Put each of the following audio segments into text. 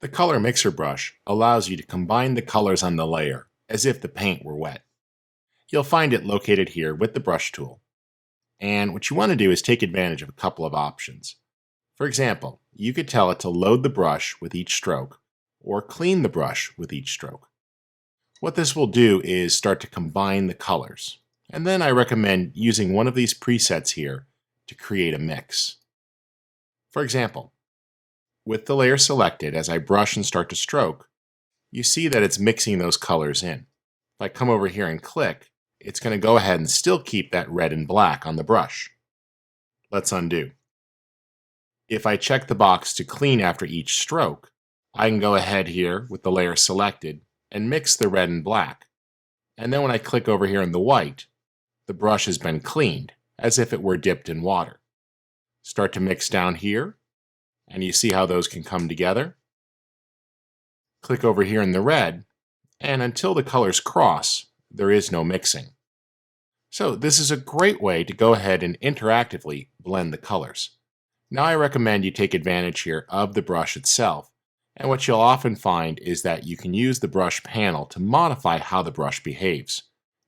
The color mixer brush allows you to combine the colors on the layer as if the paint were wet. You'll find it located here with the brush tool. And what you want to do is take advantage of a couple of options. For example, you could tell it to load the brush with each stroke or clean the brush with each stroke. What this will do is start to combine the colors. And then I recommend using one of these presets here to create a mix. For example, with the layer selected, as I brush and start to stroke, you see that it's mixing those colors in. If I come over here and click, it's going to go ahead and still keep that red and black on the brush. Let's undo. If I check the box to clean after each stroke, I can go ahead here with the layer selected and mix the red and black. And then when I click over here in the white, the brush has been cleaned as if it were dipped in water. Start to mix down here, and you see how those can come together. Click over here in the red, and until the colors cross, there is no mixing. So this is a great way to go ahead and interactively blend the colors. Now I recommend you take advantage here of the brush itself, and what you'll often find is that you can use the brush panel to modify how the brush behaves.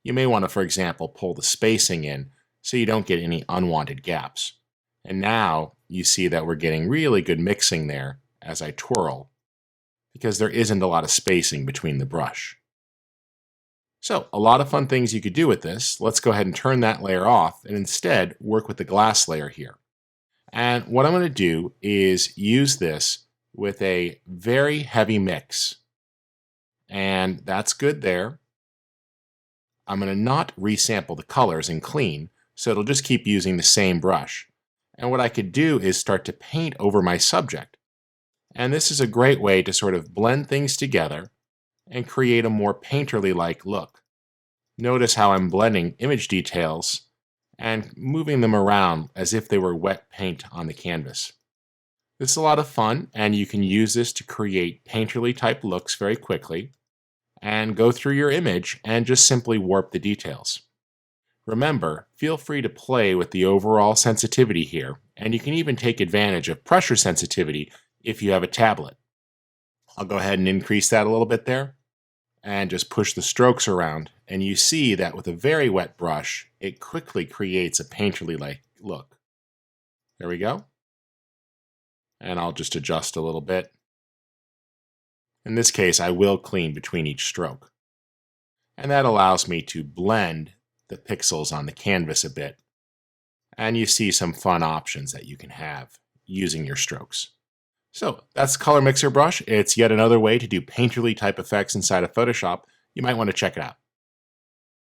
You may want to, for example, pull the spacing in so you don't get any unwanted gaps. And now you see that we're getting really good mixing there as I twirl, because there isn't a lot of spacing between the brush. So a lot of fun things you could do with this. Let's go ahead and turn that layer off and instead work with the glass layer here. And what I'm going to do is use this with a very heavy mix. And that's good there. I'm going to not resample the colors and clean, so it'll just keep using the same brush. And what I could do is start to paint over my subject. And this is a great way to sort of blend things together and create a more painterly-like look. Notice how I'm blending image details and moving them around as if they were wet paint on the canvas. This is a lot of fun, and you can use this to create painterly type looks very quickly and go through your image and just simply warp the details. Remember, feel free to play with the overall sensitivity here, and you can even take advantage of pressure sensitivity if you have a tablet. I'll go ahead and increase that a little bit there, and just push the strokes around, and you see that with a very wet brush, it quickly creates a painterly-like look. There we go. And I'll just adjust a little bit. In this case, I will clean between each stroke. And that allows me to blend the pixels on the canvas a bit. And you see some fun options that you can have using your strokes. So that's the Color Mixer brush. It's yet another way to do painterly type effects inside of Photoshop. You might want to check it out.